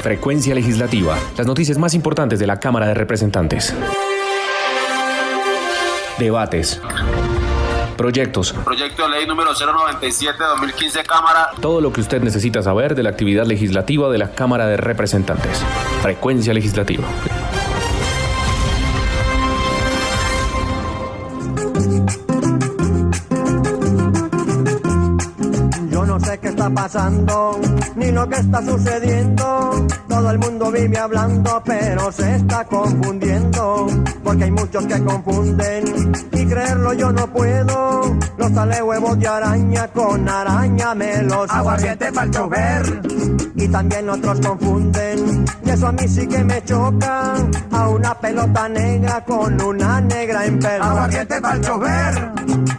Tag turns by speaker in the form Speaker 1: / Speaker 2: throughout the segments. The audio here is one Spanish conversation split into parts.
Speaker 1: Frecuencia Legislativa. Las noticias más importantes de la Cámara de Representantes. Debates. Proyectos.
Speaker 2: Proyecto de ley número 097-2015, Cámara.
Speaker 1: Todo lo que usted necesita saber de la actividad legislativa de la Cámara de Representantes. Frecuencia Legislativa.
Speaker 3: No sé qué está pasando, ni lo que está sucediendo. Todo el mundo vive hablando, pero se está confundiendo. Porque hay muchos que confunden, y creerlo yo no puedo. Los sale huevos de araña, con araña me los
Speaker 4: aguardiente pa'l chofer.
Speaker 3: Y también otros confunden, y eso a mí sí que me choca. A una pelota negra con una negra en pelo.
Speaker 4: Aguardiente pa'l chofer.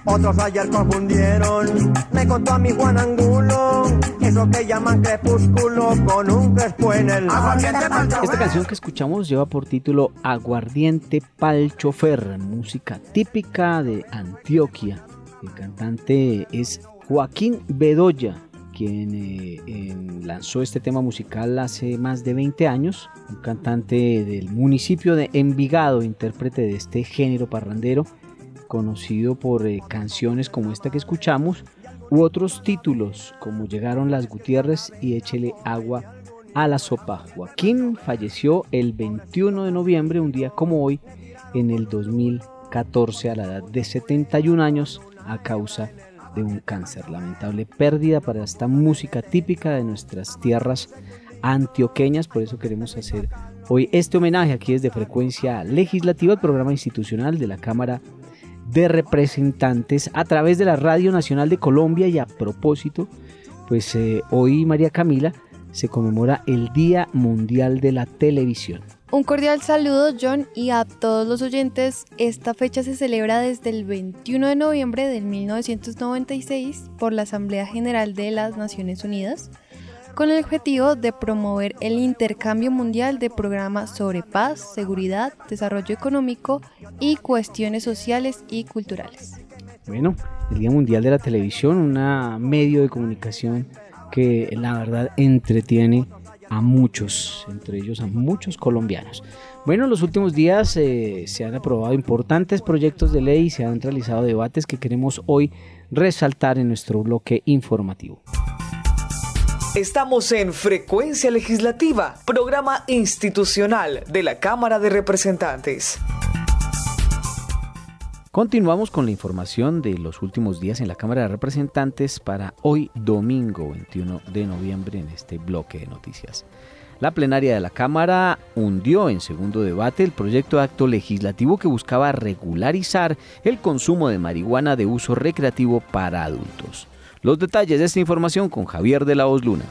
Speaker 3: Otros ayer confundieron, me contó a mi Juan Angulo, eso que llaman crepúsculo con un crespo en el...
Speaker 4: Aguardiente pa'l chofer.
Speaker 5: Esta canción que escuchamos lleva por título Aguardiente pa'l chofer, música típica de Antioquia. El cantante es Joaquín Bedoya, quien lanzó este tema musical hace más de 20 años, un cantante del municipio de Envigado, intérprete de este género parrandero, conocido por canciones como esta que escuchamos, u otros títulos como Llegaron las Gutiérrez y Échele agua a la sopa. Joaquín falleció el 21 de noviembre, un día como hoy, en el 2014, a la edad de 71 años, a causa de un cáncer. Lamentable pérdida para esta música típica de nuestras tierras antioqueñas. Por eso queremos hacer hoy este homenaje aquí desde Frecuencia Legislativa, el programa institucional de la Cámara de Representantes a través de la Radio Nacional de Colombia. Y a propósito, pues hoy, María Camila, se conmemora el Día Mundial de la Televisión.
Speaker 6: Un cordial saludo, John, y a todos los oyentes. Esta fecha se celebra desde el 21 de noviembre de 1996 por la Asamblea General de las Naciones Unidas, con el objetivo de promover el intercambio mundial de programas sobre paz, seguridad, desarrollo económico y cuestiones sociales y culturales.
Speaker 5: Bueno, el Día Mundial de la Televisión, un medio de comunicación que la verdad entretiene a muchos, entre ellos a muchos colombianos. Bueno, en los últimos días se han aprobado importantes proyectos de ley y se han realizado debates que queremos hoy resaltar en nuestro bloque informativo.
Speaker 7: Estamos en Frecuencia Legislativa, programa institucional de la Cámara de Representantes.
Speaker 5: Continuamos con la información de los últimos días en la Cámara de Representantes para hoy domingo 21 de noviembre en este bloque de noticias. La plenaria de la Cámara hundió en segundo debate el proyecto de acto legislativo que buscaba regularizar el consumo de marihuana de uso recreativo para adultos. Los detalles de esta información con Javier de la Hoz Luna.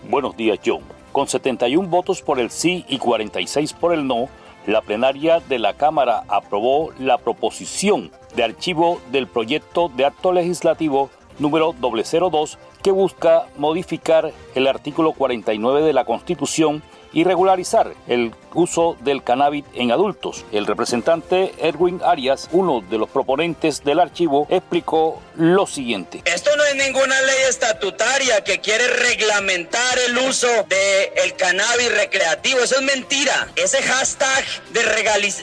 Speaker 8: Buenos días, John. Con 71 votos por el sí y 46 por el no, la plenaria de la Cámara aprobó la proposición de archivo del proyecto de acto legislativo número 002 que busca modificar el artículo 49 de la Constitución y regularizar el uso del cannabis en adultos. El representante Erwin Arias, uno de los proponentes del archivo, explicó lo siguiente.
Speaker 9: Esto no es ninguna ley estatutaria que quiere reglamentar el uso del cannabis recreativo. Eso es mentira. Ese hashtag de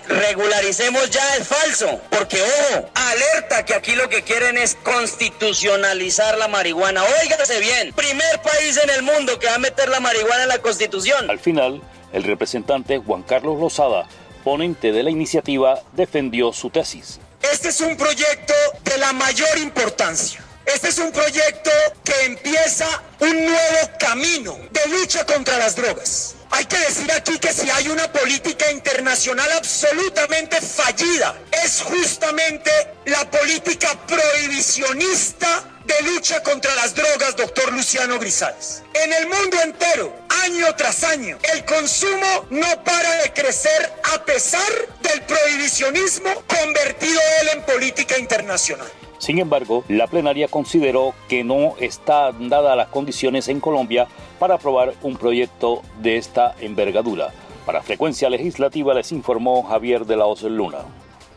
Speaker 9: regularicemos ya es falso. Porque, ojo, alerta que aquí lo que quieren es constitucionalizar la marihuana. Óigase bien, primer país en el mundo que va a meter la marihuana en la Constitución.
Speaker 8: Al final, el representante Juan Carlos Lozada, ponente de la iniciativa, defendió su tesis.
Speaker 10: Este es un proyecto de la mayor importancia. Este es un proyecto que empieza un nuevo camino de lucha contra las drogas. Hay que decir aquí que si hay una política internacional absolutamente fallida, es justamente la política prohibicionista de lucha contra las drogas, doctor Luciano Grisales. En el mundo entero, año tras año, el consumo no para de crecer a pesar del prohibicionismo convertido él en política internacional.
Speaker 8: Sin embargo, la plenaria consideró que no están dadas las condiciones en Colombia para aprobar un proyecto de esta envergadura. Para Frecuencia Legislativa les informó Javier de la Hoz Luna.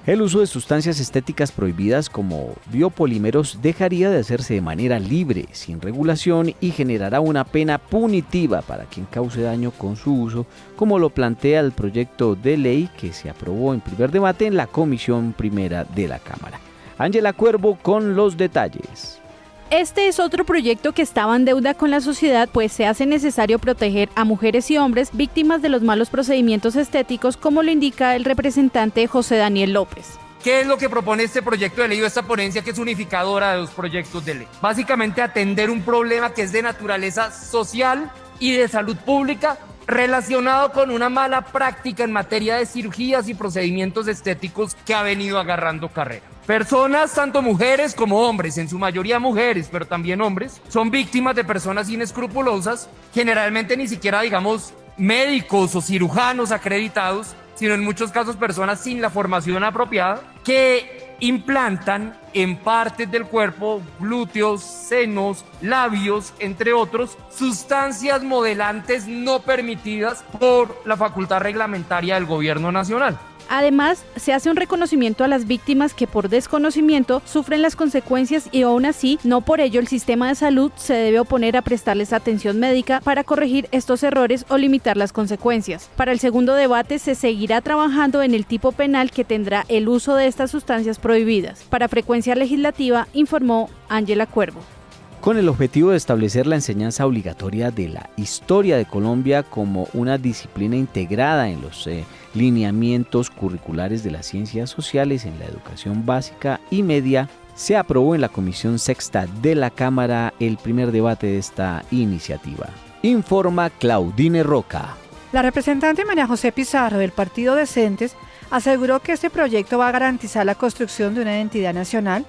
Speaker 5: El uso de sustancias estéticas prohibidas como biopolímeros dejaría de hacerse de manera libre, sin regulación, y generará una pena punitiva para quien cause daño con su uso, como lo plantea el proyecto de ley que se aprobó en primer debate en la Comisión Primera de la Cámara. Ángela Cuervo con los detalles.
Speaker 11: Este es otro proyecto que estaba en deuda con la sociedad, pues se hace necesario proteger a mujeres y hombres víctimas de los malos procedimientos estéticos, como lo indica el representante José Daniel López.
Speaker 12: ¿Qué es lo que propone este proyecto de ley o esta ponencia que es unificadora de los proyectos de ley? Básicamente atender un problema que es de naturaleza social y de salud pública relacionado con una mala práctica en materia de cirugías y procedimientos estéticos que ha venido agarrando carrera. Personas, tanto mujeres como hombres, en su mayoría mujeres, pero también hombres, son víctimas de personas inescrupulosas, generalmente ni siquiera, digamos, médicos o cirujanos acreditados, sino en muchos casos personas sin la formación apropiada, que implantan en partes del cuerpo, glúteos, senos, labios, entre otros, sustancias modelantes no permitidas por la facultad reglamentaria del gobierno nacional.
Speaker 11: Además, se hace un reconocimiento a las víctimas que por desconocimiento sufren las consecuencias y aún así, no por ello el sistema de salud se debe oponer a prestarles atención médica para corregir estos errores o limitar las consecuencias. Para el segundo debate se seguirá trabajando en el tipo penal que tendrá el uso de estas sustancias prohibidas. Para Frecuencia Legislativa, informó Ángela Cuervo.
Speaker 5: Con el objetivo de establecer la enseñanza obligatoria de la historia de Colombia como una disciplina integrada en los lineamientos curriculares de las ciencias sociales en la educación básica y media, se aprobó en la Comisión Sexta de la Cámara el primer debate de esta iniciativa. Informa Claudine Roca.
Speaker 13: La representante María José Pizarro del Partido Decentes aseguró que este proyecto va a garantizar la construcción de una identidad nacional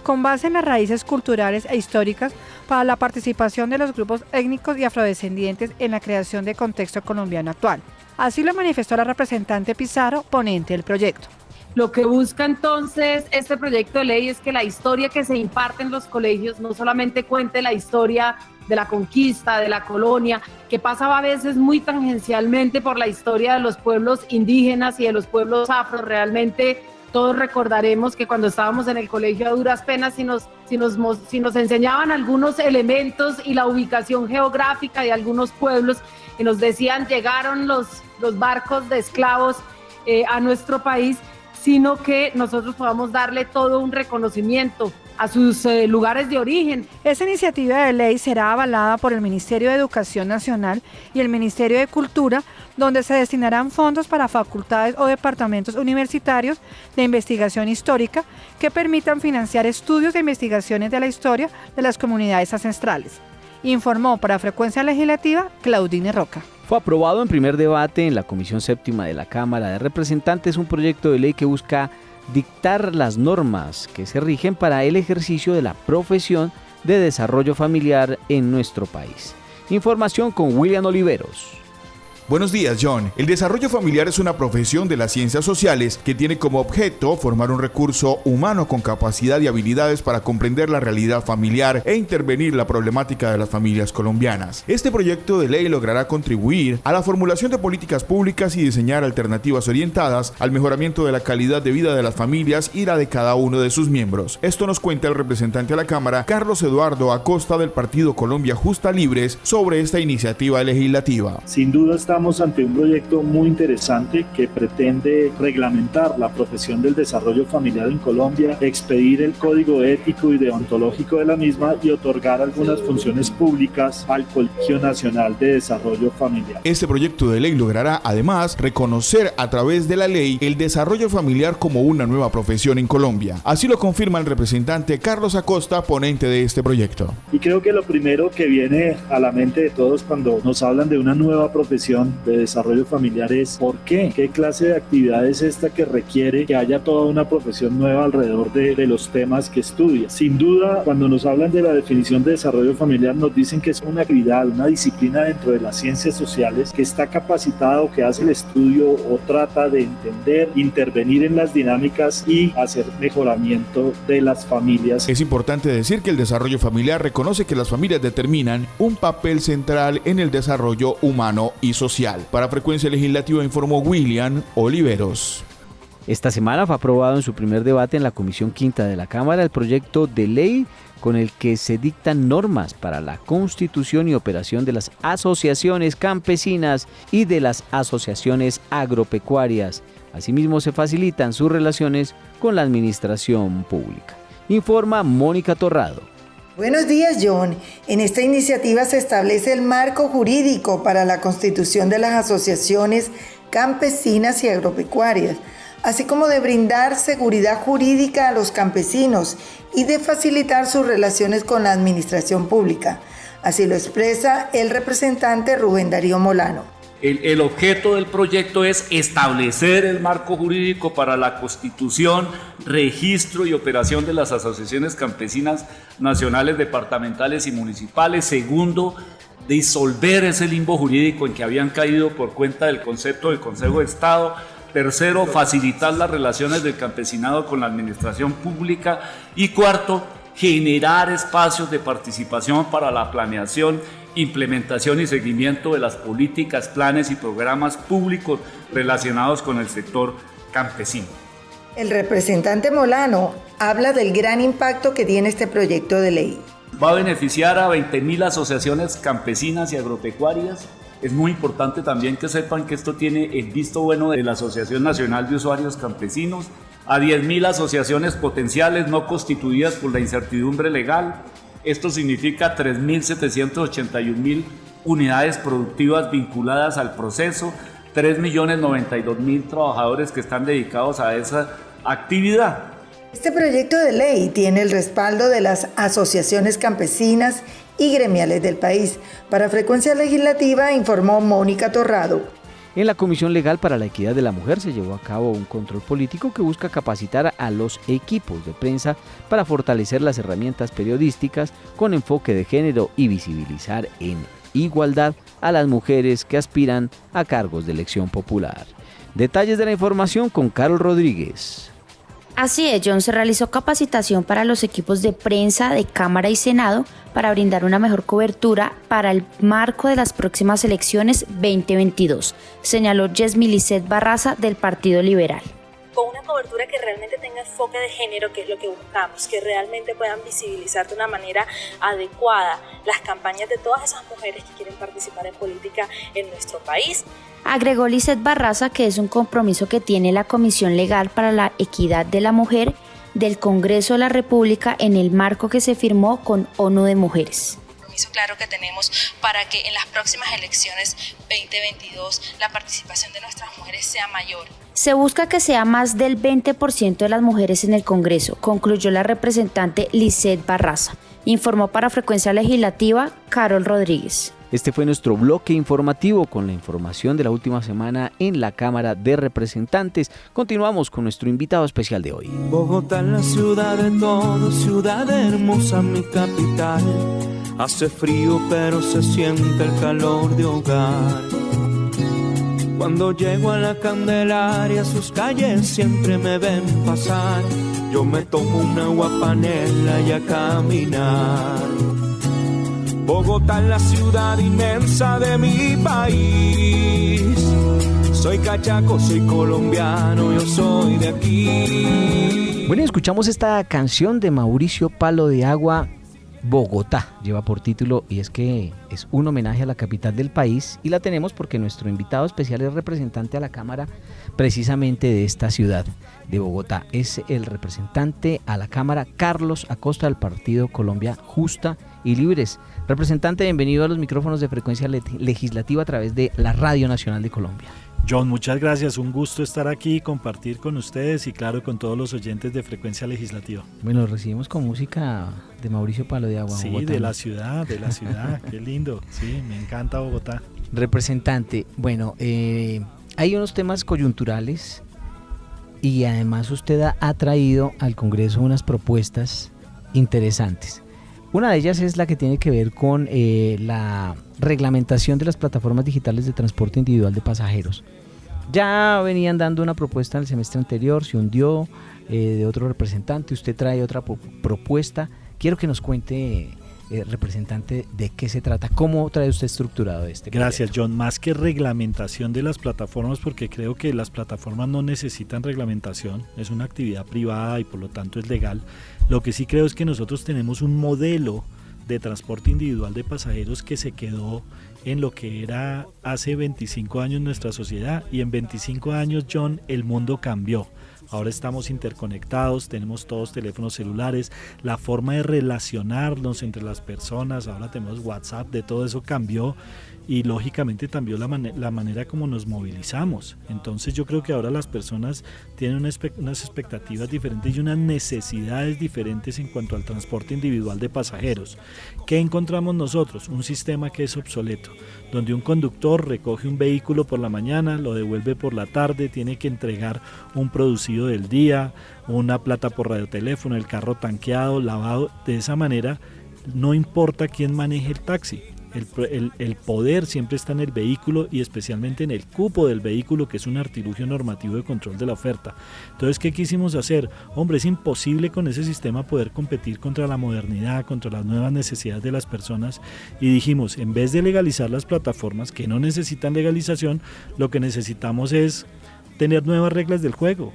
Speaker 13: con base en las raíces culturales e históricas para la participación de los grupos étnicos y afrodescendientes en la creación de contexto colombiano actual. Así lo manifestó la representante Pizarro, ponente del proyecto.
Speaker 14: Lo que busca entonces este proyecto de ley es que la historia que se imparte en los colegios no solamente cuente la historia de la conquista, de la colonia, que pasaba a veces muy tangencialmente por la historia de los pueblos indígenas y de los pueblos afro. Realmente todos recordaremos que cuando estábamos en el colegio a duras penas, si nos enseñaban algunos elementos y la ubicación geográfica de algunos pueblos, y nos decían llegaron los barcos de esclavos a nuestro país, sino que nosotros podamos darle todo un reconocimiento a sus lugares de origen.
Speaker 13: Esta iniciativa de ley será avalada por el Ministerio de Educación Nacional y el Ministerio de Cultura, donde se destinarán fondos para facultades o departamentos universitarios de investigación histórica que permitan financiar estudios e investigaciones de la historia de las comunidades ancestrales. Informó para Frecuencia Legislativa Claudine Roca.
Speaker 5: Fue aprobado en primer debate en la Comisión Séptima de la Cámara de Representantes un proyecto de ley que busca dictar las normas que se rigen para el ejercicio de la profesión de desarrollo familiar en nuestro país. Información con William Oliveros.
Speaker 15: Buenos días, John. El desarrollo familiar es una profesión de las ciencias sociales que tiene como objeto formar un recurso humano con capacidad y habilidades para comprender la realidad familiar e intervenir la problemática de las familias colombianas. Este proyecto de ley logrará contribuir a la formulación de políticas públicas y diseñar alternativas orientadas al mejoramiento de la calidad de vida de las familias y la de cada uno de sus miembros. Esto nos cuenta el representante a la Cámara, Carlos Eduardo Acosta, del Partido Colombia Justa Libres, sobre esta iniciativa legislativa.
Speaker 16: Sin duda estamos ante un proyecto muy interesante que pretende reglamentar la profesión del desarrollo familiar en Colombia, expedir el código ético y deontológico de la misma y otorgar algunas funciones públicas al Colegio Nacional de Desarrollo Familiar.
Speaker 15: Este proyecto de ley logrará además reconocer a través de la ley el desarrollo familiar como una nueva profesión en Colombia. Así lo confirma el representante Carlos Acosta, ponente de este proyecto.
Speaker 16: Y creo que lo primero que viene a la mente de todos cuando nos hablan de una nueva profesión de desarrollo familiar es ¿por qué? ¿Qué clase de actividad es esta que requiere que haya toda una profesión nueva alrededor de los temas que estudia? Sin duda, cuando nos hablan de la definición de desarrollo familiar, nos dicen que es una actividad, una disciplina dentro de las ciencias sociales que está capacitada o que hace el estudio o trata de entender, intervenir en las dinámicas y hacer mejoramiento de las familias.
Speaker 15: Es importante decir que el desarrollo familiar reconoce que las familias determinan un papel central en el desarrollo humano y social. Para Frecuencia Legislativa informó William Oliveros.
Speaker 5: Esta semana fue aprobado en su primer debate en la Comisión Quinta de la Cámara el proyecto de ley con el que se dictan normas para la constitución y operación de las asociaciones campesinas y de las asociaciones agropecuarias. Asimismo, se facilitan sus relaciones con la administración pública. Informa Mónica Torrado.
Speaker 17: Buenos días, John. En esta iniciativa se establece el marco jurídico para la constitución de las asociaciones campesinas y agropecuarias, así como de brindar seguridad jurídica a los campesinos y de facilitar sus relaciones con la administración pública. Así lo expresa el representante Rubén Darío Molano.
Speaker 18: El objeto del proyecto es establecer el marco jurídico para la constitución, registro y operación de las asociaciones campesinas nacionales, departamentales y municipales. Segundo, disolver ese limbo jurídico en que habían caído por cuenta del concepto del Consejo de Estado. Tercero, facilitar las relaciones del campesinado con la administración pública. Y cuarto, generar espacios de participación para la planeación, implementación y seguimiento de las políticas, planes y programas públicos relacionados con el sector campesino.
Speaker 17: El representante Molano habla del gran impacto que tiene este proyecto de ley.
Speaker 18: Va a beneficiar a 20.000 asociaciones campesinas y agropecuarias. Es muy importante también que sepan que esto tiene el visto bueno de la Asociación Nacional de Usuarios Campesinos, a 10.000 asociaciones potenciales no constituidas por la incertidumbre legal. Esto significa 3.781.000 unidades productivas vinculadas al proceso, 3.092.000 trabajadores que están dedicados a esa actividad.
Speaker 17: Este proyecto de ley tiene el respaldo de las asociaciones campesinas y gremiales del país. Para Frecuencia Legislativa informó Mónica Torrado.
Speaker 5: En la Comisión Legal para la Equidad de la Mujer se llevó a cabo un control político que busca capacitar a los equipos de prensa para fortalecer las herramientas periodísticas con enfoque de género y visibilizar en igualdad a las mujeres que aspiran a cargos de elección popular. Detalles de la información con Carol Rodríguez.
Speaker 19: Así es, John, se realizó capacitación para los equipos de prensa de Cámara y Senado para brindar una mejor cobertura para el marco de las próximas elecciones 2022, señaló Yesmi Lisset Barraza del Partido Liberal.
Speaker 20: Con una cobertura que realmente tenga enfoque de género, que es lo que buscamos, que realmente puedan visibilizar de una manera adecuada las campañas de todas esas mujeres que quieren participar en política en nuestro país.
Speaker 19: Agregó Lisset Barraza que es un compromiso que tiene la Comisión Legal para la Equidad de la Mujer del Congreso de la República en el marco que se firmó con ONU de Mujeres.
Speaker 20: Claro que tenemos para que en las próximas elecciones 2022 la participación de nuestras mujeres sea mayor.
Speaker 19: Se busca que sea más del 20% de las mujeres en el Congreso, concluyó la representante Lisset Barraza. Informó para Frecuencia Legislativa Carol Rodríguez.
Speaker 5: Este fue nuestro bloque informativo con la información de la última semana en la Cámara de Representantes. Continuamos con nuestro invitado especial de hoy.
Speaker 21: Bogotá es la ciudad de todo, ciudad hermosa, mi capital. Hace frío pero se siente el calor de hogar. Cuando llego a la Candelaria, sus calles siempre me ven pasar. Yo me tomo una agua panela y a caminar. Bogotá es la ciudad inmensa de mi país. Soy cachaco, soy colombiano, yo soy de aquí.
Speaker 5: Bueno, escuchamos esta canción de Mauricio Palo de Agua, Bogotá. Lleva por título, y es que es un homenaje a la capital del país, y la tenemos porque nuestro invitado especial es representante a la Cámara precisamente de esta ciudad de Bogotá. Es el representante a la Cámara Carlos Acosta del Partido Colombia Justa y Libres. Representante, bienvenido a los micrófonos de Frecuencia Legislativa a través de la Radio Nacional de Colombia.
Speaker 22: John, muchas gracias, un gusto estar aquí, compartir con ustedes y claro con todos los oyentes de Frecuencia Legislativa.
Speaker 5: Bueno, recibimos con música de Mauricio Palo de Agua.
Speaker 22: Sí, Bogotá. de la ciudad, qué lindo, sí, me encanta Bogotá.
Speaker 5: Representante, bueno, hay unos temas coyunturales y además usted ha traído al Congreso unas propuestas interesantes. Una de ellas es la que tiene que ver con la reglamentación de las plataformas digitales de transporte individual de pasajeros. Ya venían dando una propuesta en el semestre anterior, se hundió de otro representante, usted trae otra propuesta. Quiero que nos cuente representante, ¿de qué se trata? ¿Cómo trae usted estructurado este proyecto?
Speaker 22: Gracias, John. Más que reglamentación de las plataformas, porque creo que las plataformas no necesitan reglamentación, es una actividad privada y por lo tanto es legal. Lo que sí creo es que nosotros tenemos un modelo de transporte individual de pasajeros que se quedó en lo que era hace 25 años nuestra sociedad, y en 25 años, John, el mundo cambió. Ahora estamos interconectados, tenemos todos teléfonos celulares, la forma de relacionarnos entre las personas, ahora tenemos WhatsApp, de todo eso cambió, y lógicamente cambió la manera como nos movilizamos. Entonces yo creo que ahora las personas tienen unas expectativas diferentes y unas necesidades diferentes en cuanto al transporte individual de pasajeros. ¿Qué encontramos nosotros? Un sistema que es obsoleto, donde un conductor recoge un vehículo por la mañana, lo devuelve por la tarde, tiene que entregar un producido del día, una plata por radioteléfono, el carro tanqueado, lavado. De esa manera no importa quién maneje el taxi. El poder siempre está en el vehículo y especialmente en el cupo del vehículo, que es un artilugio normativo de control de la oferta. Entonces, ¿qué quisimos hacer? Hombre, es imposible con ese sistema poder competir contra la modernidad, contra las nuevas necesidades de las personas, y dijimos, en vez de legalizar las plataformas que no necesitan legalización, lo que necesitamos es tener nuevas reglas del juego,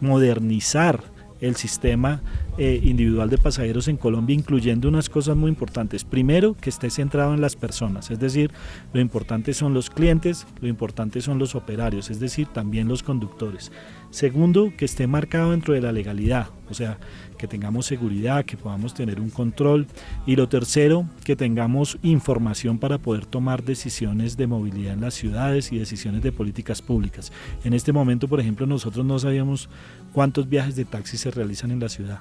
Speaker 22: modernizar el sistema individual de pasajeros en Colombia, incluyendo unas cosas muy importantes. Primero, que esté centrado en las personas, es decir, lo importante son los clientes, lo importante son los operarios, es decir, también los conductores. Segundo, que esté marcado dentro de la legalidad, o sea, que tengamos seguridad, que podamos tener un control. Y lo tercero, que tengamos información para poder tomar decisiones de movilidad en las ciudades y decisiones de políticas públicas. En este momento, por ejemplo, nosotros no sabíamos cuántos viajes de taxi se realizan en la ciudad.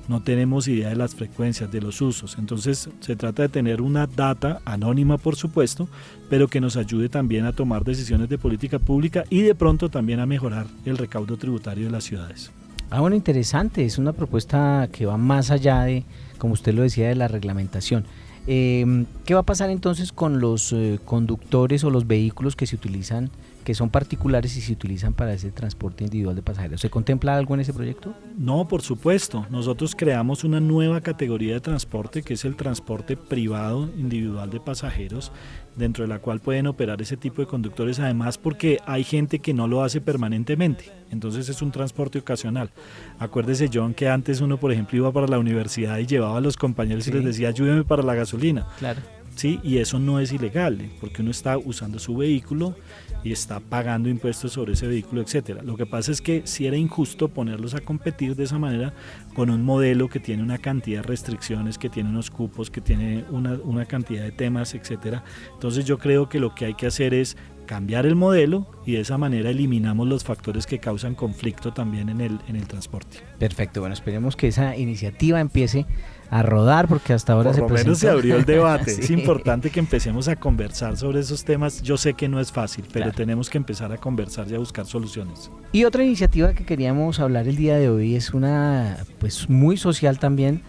Speaker 22: No tenemos idea de las frecuencias, de los usos. Entonces se trata de tener una data anónima, por supuesto, pero que nos ayude también a tomar decisiones de política pública y de pronto también a mejorar el recaudo tributario de las ciudades.
Speaker 5: Bueno, interesante, es una propuesta que va más allá de, como usted lo decía, de la reglamentación. ¿Qué va a pasar entonces con los conductores o los vehículos que se utilizan, que son particulares y se utilizan para ese transporte individual de pasajeros? ¿Se contempla algo en ese proyecto?
Speaker 22: No, por supuesto. Nosotros creamos una nueva categoría de transporte que es el transporte privado individual de pasajeros, dentro de la cual pueden operar ese tipo de conductores, además porque hay gente que no lo hace permanentemente, entonces es un transporte ocasional. Acuérdese, John, que antes uno, por ejemplo, iba para la universidad y llevaba a los compañeros y les decía, ayúdeme para la gasolina.
Speaker 5: Claro.
Speaker 22: Sí, y eso no es ilegal, porque uno está usando su vehículo y está pagando impuestos sobre ese vehículo, etcétera. Lo que pasa es que sí era injusto ponerlos a competir de esa manera con un modelo que tiene una cantidad de restricciones, que tiene unos cupos, que tiene una cantidad de temas, etcétera. Entonces yo creo que lo que hay que hacer es cambiar el modelo y de esa manera eliminamos los factores que causan conflicto también en el transporte.
Speaker 5: Perfecto, bueno, esperemos que esa iniciativa empiece a rodar, porque hasta ahora
Speaker 22: por lo menos se abrió el debate.
Speaker 5: Sí.
Speaker 22: Es importante que empecemos a conversar sobre esos temas. Yo sé que no es fácil, pero tenemos que empezar a conversar y a buscar soluciones.
Speaker 5: Y otra iniciativa que queríamos hablar el día de hoy es una pues muy social también,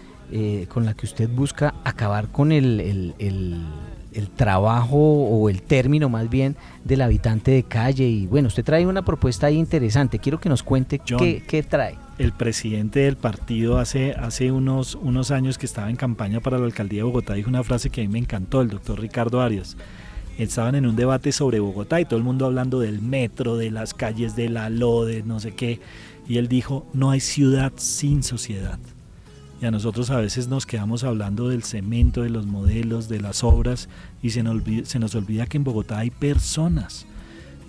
Speaker 5: con la que usted busca acabar con el trabajo, o el término más bien, del habitante de calle. Y bueno, usted trae una propuesta ahí interesante. Quiero que nos cuente John, qué trae.
Speaker 22: El presidente del partido hace unos años que estaba en campaña para la alcaldía de Bogotá dijo una frase que a mí me encantó, el doctor Ricardo Arias. Estaban en un debate sobre Bogotá y todo el mundo hablando del metro, de las calles de la LO, de no sé qué, y él dijo, no hay ciudad sin sociedad. Y a nosotros a veces nos quedamos hablando del cemento, de los modelos, de las obras, y se nos olvida que en Bogotá hay personas.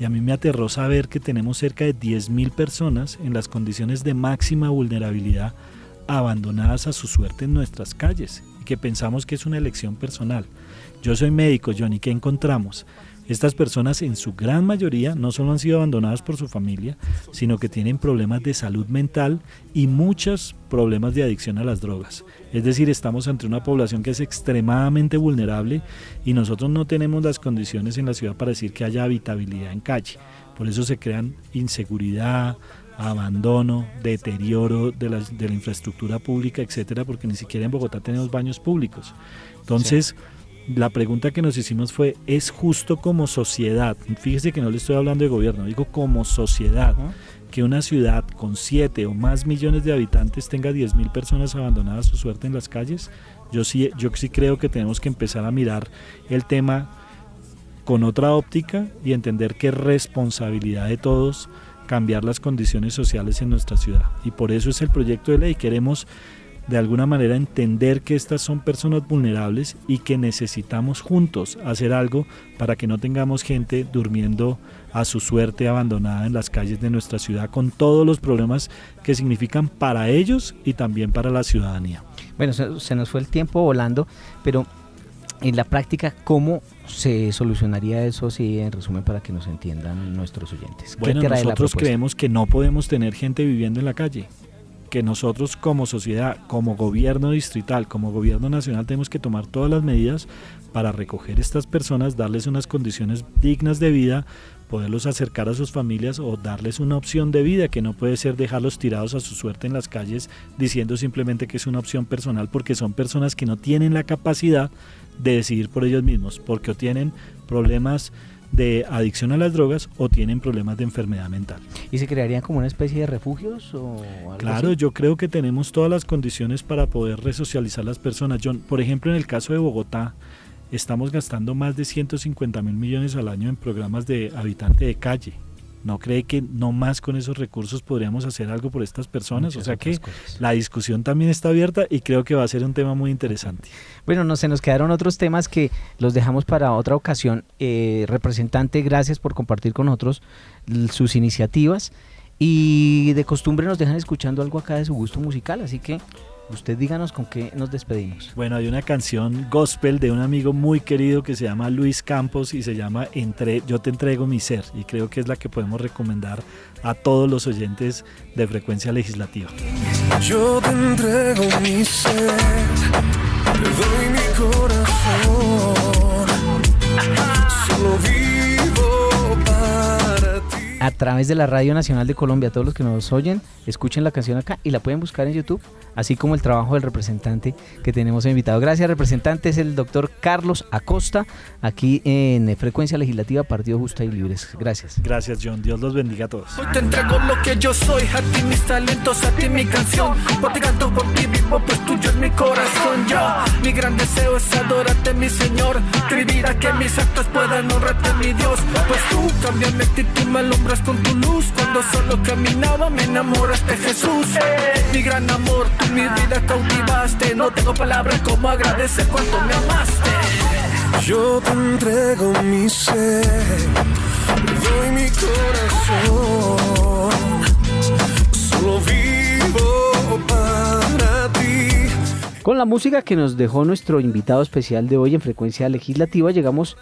Speaker 22: Y a mí me aterró saber que tenemos cerca de 10.000 personas en las condiciones de máxima vulnerabilidad, abandonadas a su suerte en nuestras calles, y que pensamos que es una elección personal. Yo soy médico, Johnny, ¿qué encontramos? Estas personas en su gran mayoría no solo han sido abandonadas por su familia, sino que tienen problemas de salud mental y muchos problemas de adicción a las drogas. Es decir, estamos ante una población que es extremadamente vulnerable y nosotros no tenemos las condiciones en la ciudad para decir que haya habitabilidad en calle. Por eso se crean inseguridad, abandono, deterioro de la infraestructura pública, etcétera, porque ni siquiera en Bogotá tenemos baños públicos. Entonces, la pregunta que nos hicimos fue, ¿es justo como sociedad? Fíjese que no le estoy hablando de gobierno, digo como sociedad, que una ciudad con 7 o más millones de habitantes tenga 10.000 personas abandonadas a su suerte en las calles? Yo sí creo que tenemos que empezar a mirar el tema con otra óptica y entender que es responsabilidad de todos cambiar las condiciones sociales en nuestra ciudad. Y por eso es el proyecto de ley. Queremos de alguna manera entender que estas son personas vulnerables y que necesitamos juntos hacer algo para que no tengamos gente durmiendo a su suerte abandonada en las calles de nuestra ciudad, con todos los problemas que significan para ellos y también para la ciudadanía.
Speaker 5: Bueno, se nos fue el tiempo volando, pero en la práctica, ¿cómo se solucionaría eso? Sí, en resumen, para que nos entiendan nuestros oyentes.
Speaker 22: Bueno, nosotros creemos que no podemos tener gente viviendo en la calle, que nosotros como sociedad, como gobierno distrital, como gobierno nacional, tenemos que tomar todas las medidas para recoger estas personas, darles unas condiciones dignas de vida, poderlos acercar a sus familias o darles una opción de vida, que no puede ser dejarlos tirados a su suerte en las calles diciendo simplemente que es una opción personal, porque son personas que no tienen la capacidad de decidir por ellos mismos, porque o tienen problemas de adicción a las drogas o tienen problemas de enfermedad mental.
Speaker 5: ¿Y se crearían como una especie de refugios o algo
Speaker 22: Claro,
Speaker 5: así?
Speaker 22: yo creo que tenemos todas las condiciones para poder resocializar a las personas. John, por ejemplo, en el caso de Bogotá, estamos gastando más de 150.000 millones al año en programas de habitante de calle. ¿No cree que no más con esos recursos podríamos hacer algo por estas personas?
Speaker 5: Muchas
Speaker 22: o sea que
Speaker 5: otras cosas.
Speaker 22: La discusión también está abierta y creo que va a ser un tema muy interesante.
Speaker 5: Bueno, se nos quedaron otros temas que los dejamos para otra ocasión. Representante, gracias por compartir con nosotros sus iniciativas, y de costumbre nos dejan escuchando algo acá de su gusto musical, así que usted díganos con qué nos despedimos.
Speaker 22: Bueno, hay una canción gospel de un amigo muy querido que se llama Luis Campos y se llama Yo te entrego mi ser, y creo que es la que podemos recomendar a todos los oyentes de Frecuencia Legislativa.
Speaker 21: Yo te entrego mi ser, te doy mi corazón, solo vivo para ti.
Speaker 5: A través de la Radio Nacional de Colombia, todos los que nos oyen, escuchen la canción acá y la pueden buscar en YouTube, así como el trabajo del representante que tenemos invitado. Gracias, representante, es el doctor Carlos Acosta, aquí en Frecuencia Legislativa, Partido Justa y Libres. Gracias.
Speaker 22: Gracias, John. Dios los bendiga a todos.
Speaker 21: Hoy te entrego lo que yo soy, a ti mis talentos, a ti mi canción. Por ti canto, por ti vivo, pues tuyo es mi corazón. Yo, mi gran deseo es adorarte, mi Señor, que mi vida, que mis actos puedan honrarte, mi Dios. Pues tú cambias mi actitud, me alumbras con tu luz. Cuando solo caminaba me enamoraste, Jesús. Mi gran amor, tú mi vida cautivaste. No tengo palabras como agradecer cuánto me amaste. Yo te entrego mi ser, te doy mi corazón, solo vivo para ti.
Speaker 5: Con la música que nos dejó nuestro invitado especial de hoy en Frecuencia Legislativa, llegamos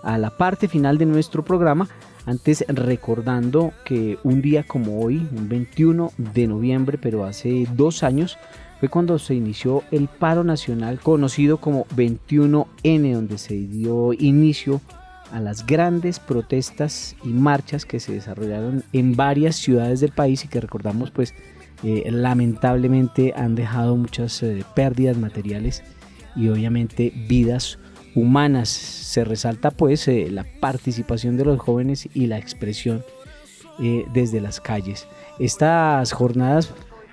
Speaker 5: a la parte final de nuestro programa. Antes, recordando que un día como hoy, un 21 de noviembre, pero hace 2 años, fue cuando se inició el paro nacional conocido como 21N, donde se dio inicio a las grandes protestas y marchas que se desarrollaron en varias ciudades del país y que recordamos pues lamentablemente han dejado muchas pérdidas materiales y obviamente vidas humanas. Se resalta pues la participación de los jóvenes y la expresión desde las calles. Estas jornadas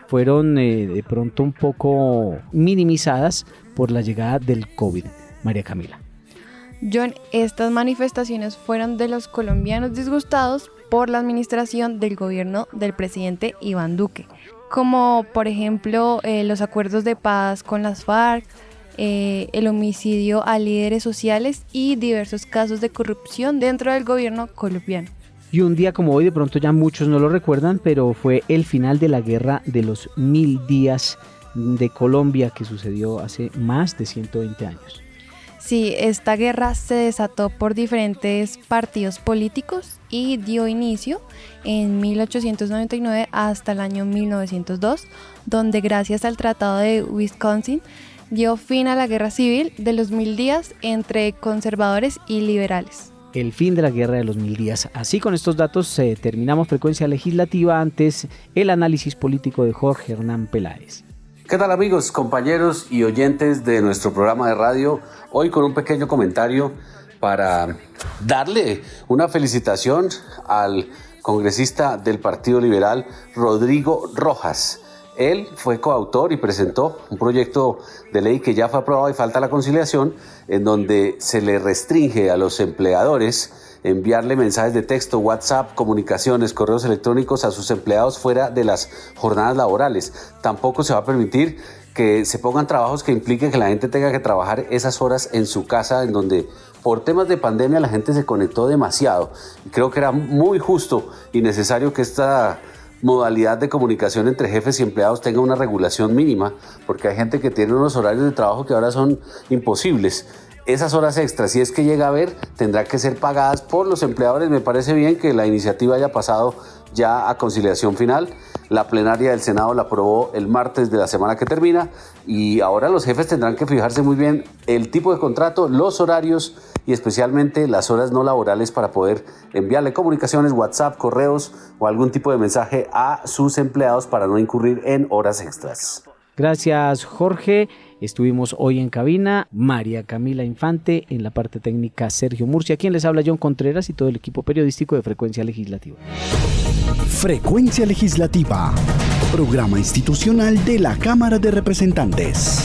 Speaker 5: fueron de pronto un poco minimizadas por la llegada del COVID. María Camila.
Speaker 6: John, estas manifestaciones fueron de los colombianos disgustados por la administración del gobierno del presidente Iván Duque, como por ejemplo los acuerdos de paz con las FARC, el homicidio a líderes sociales y diversos casos de corrupción dentro del gobierno colombiano.
Speaker 5: Y un día como hoy, de pronto ya muchos no lo recuerdan, pero fue el final de la guerra de los 1000 días de Colombia, que sucedió hace más de 120 años.
Speaker 6: Sí, esta guerra se desató por diferentes partidos políticos y dio inicio en 1899 hasta el año 1902, donde gracias al Tratado de Wisconsin dio fin a la guerra civil de los 1000 días entre conservadores y liberales.
Speaker 5: El fin de la guerra de los 1000 días. Así, con estos datos terminamos Frecuencia Legislativa. Antes, el análisis político de Jorge Hernán Peláez.
Speaker 1: ¿Qué tal, amigos, compañeros y oyentes de nuestro programa de radio? Hoy con un pequeño comentario para darle una felicitación al congresista del Partido Liberal, Rodrigo Rojas. Él fue coautor y presentó un proyecto de ley que ya fue aprobado y falta la conciliación, en donde se le restringe a los empleadores enviarle mensajes de texto, WhatsApp, comunicaciones, correos electrónicos a sus empleados fuera de las jornadas laborales. Tampoco se va a permitir que se pongan trabajos que impliquen que la gente tenga que trabajar esas horas en su casa, en donde por temas de pandemia la gente se conectó demasiado. Y creo que era muy justo y necesario que esta modalidad de comunicación entre jefes y empleados tenga una regulación mínima, porque hay gente que tiene unos horarios de trabajo que ahora son imposibles. Esas horas extras, si es que llega a haber, tendrán que ser pagadas por los empleadores. Me parece bien que la iniciativa haya pasado ya a conciliación final. La plenaria del Senado la aprobó el martes de la semana que termina y ahora los jefes tendrán que fijarse muy bien el tipo de contrato, los horarios y especialmente las horas no laborales para poder enviarle comunicaciones, WhatsApp, correos o algún tipo de mensaje a sus empleados para no incurrir en horas extras.
Speaker 5: Gracias, Jorge. Estuvimos hoy en cabina, María Camila Infante, en la parte técnica Sergio Murcia, quien les habla John Contreras y todo el equipo periodístico de Frecuencia Legislativa.
Speaker 2: Frecuencia Legislativa, programa institucional de la Cámara de Representantes.